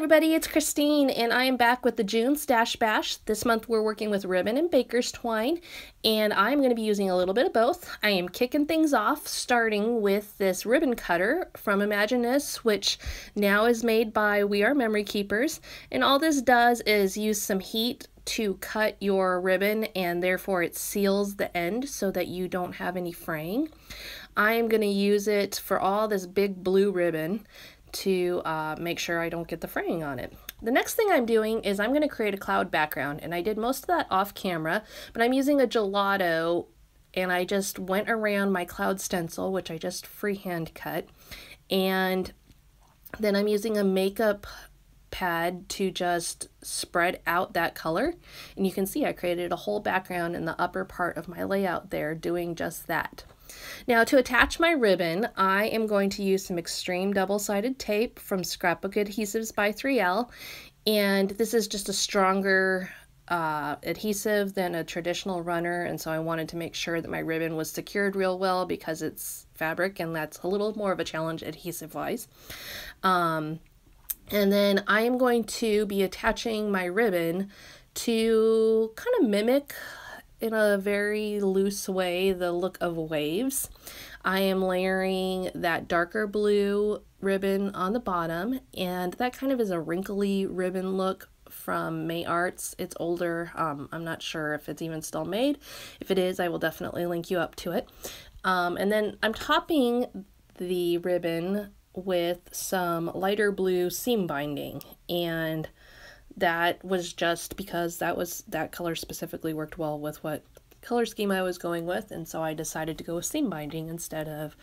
everybody, it's Christine and I am back with the June Stash Bash. This month we're working with ribbon and baker's twine, and I'm going to be using a little bit of both. I am kicking things off starting with this ribbon cutter from Imaginus, which now is made by We Are Memory Keepers, and all this does is use some heat to cut your ribbon, and therefore it seals the end so that you don't have any fraying. I am going to use it for all this big blue ribbon to make sure I don't get the fraying on it. The next thing I'm doing is I'm going to create a cloud background, and I did most of that off camera, but I'm using a gelato, and I just went around my cloud stencil, which I just freehand cut, and then I'm using a makeup pad to just spread out that color, and you can see I created a whole background in the upper part of my layout there doing just that. Now, to attach my ribbon, I am going to use some extreme double-sided tape from Scrapbook Adhesives by 3L, and this is just a stronger adhesive than a traditional runner, and so I wanted to make sure that my ribbon was secured real well because it's fabric, and that's a little more of a challenge adhesive-wise. And then I am going to be attaching my ribbon to kind of mimic, in a very loose way, the look of waves. I am layering that darker blue ribbon on the bottom, and that kind of is a wrinkly ribbon look from May Arts. It's older. I'm not sure if it's even still made. If it is, I will definitely link you up to it. And then I'm topping the ribbon with some lighter blue seam binding, and that was just because that color specifically worked well with what color scheme I was going with, and so I decided to go with seam binding instead of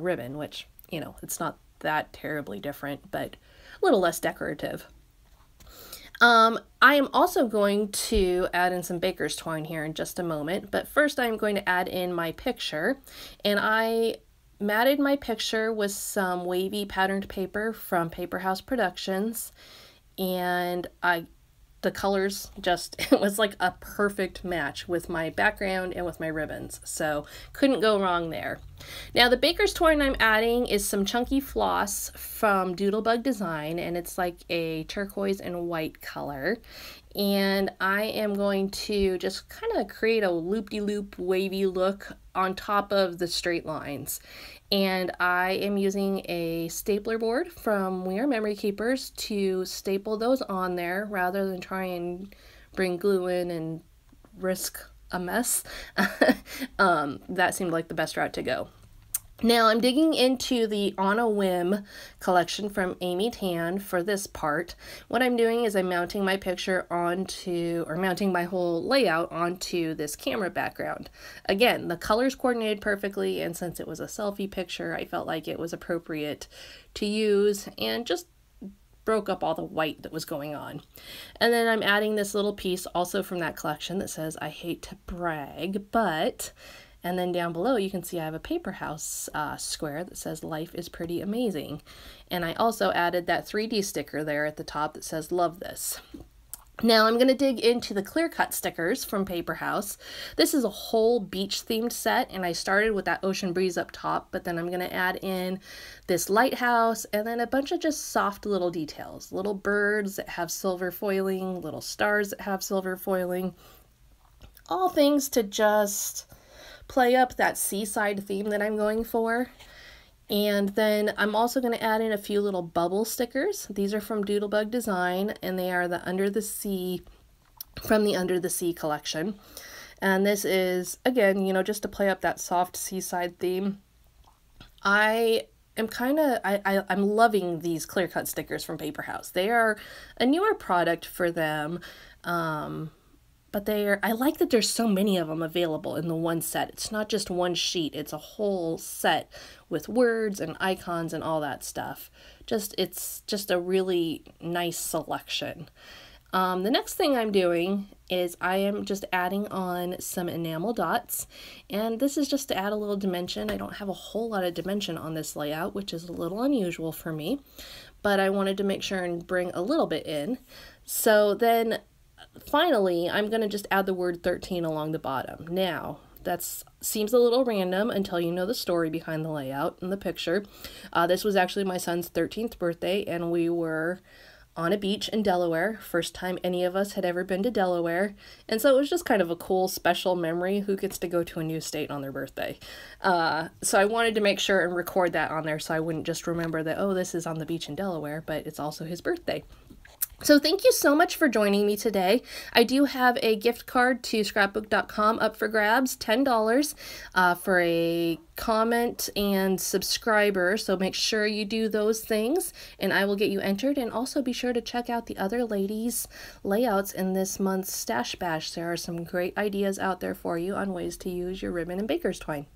ribbon, which, you know, it's not that terribly different, but a little less decorative. I am also going to add in some baker's twine here in just a moment, but first I'm going to add in my picture, and I matted my picture with some wavy patterned paper from Paper House Productions, and the colors just, it was like a perfect match with my background and with my ribbons, so couldn't go wrong there. Now, the baker's twine I'm adding is some chunky floss from Doodlebug Design, and it's like a turquoise and white color, and I am going to just kind of create a loop-de-loop wavy look on top of the straight lines. And I am using a stapler board from We Are Memory Keepers to staple those on there rather than try and bring glue in and risk a mess. That seemed like the best route to go. Now I'm digging into the On a Whim collection from Amy Tan for this part. What I'm doing is I'm mounting my picture onto, or mounting my whole layout onto this camera background. Again, the colors coordinated perfectly, and since it was a selfie picture, I felt like it was appropriate to use and just broke up all the white that was going on. And then I'm adding this little piece also from that collection that says, "I hate to brag, but..." And then down below you can see I have a Paper House square that says "Life is pretty amazing." And I also added that 3D sticker there at the top that says "Love this." Now I'm going to dig into the clear cut stickers from Paper House. This is a whole beach themed set, and I started with that ocean breeze up top, but then I'm going to add in this lighthouse and then a bunch of just soft little details. Little birds that have silver foiling, little stars that have silver foiling. All things to just play up that seaside theme that I'm going for. And then I'm also going to add in a few little bubble stickers. These are from Doodlebug Design, and they are the Under the Sea, from the Under the Sea collection. And this is, again, you know, just to play up that soft seaside theme. I'm loving these clear cut stickers from Paper House. They are a newer product for them. But I like that there's so many of them available in the one set. It's not just one sheet, it's a whole set with words and icons and all that stuff. It's just a really nice selection. The next thing I'm doing is I am just adding on some enamel dots, and this is just to add a little dimension. I don't have a whole lot of dimension on this layout, which is a little unusual for me, but I wanted to make sure and bring a little bit in. So then finally, I'm going to just add the word 13 along the bottom. Now, that seems a little random until you know the story behind the layout and the picture. This was actually my son's 13th birthday, and we were on a beach in Delaware. First time any of us had ever been to Delaware. And so it was just kind of a cool, special memory. Who gets to go to a new state on their birthday? So I wanted to make sure and record that on there so I wouldn't just remember that, oh, this is on the beach in Delaware, but it's also his birthday. So thank you so much for joining me today. I do have a gift card to scrapbook.com up for grabs, $10 for a comment and subscriber. So make sure you do those things and I will get you entered. And also be sure to check out the other ladies' layouts in this month's Stash Bash. There are some great ideas out there for you on ways to use your ribbon and baker's twine.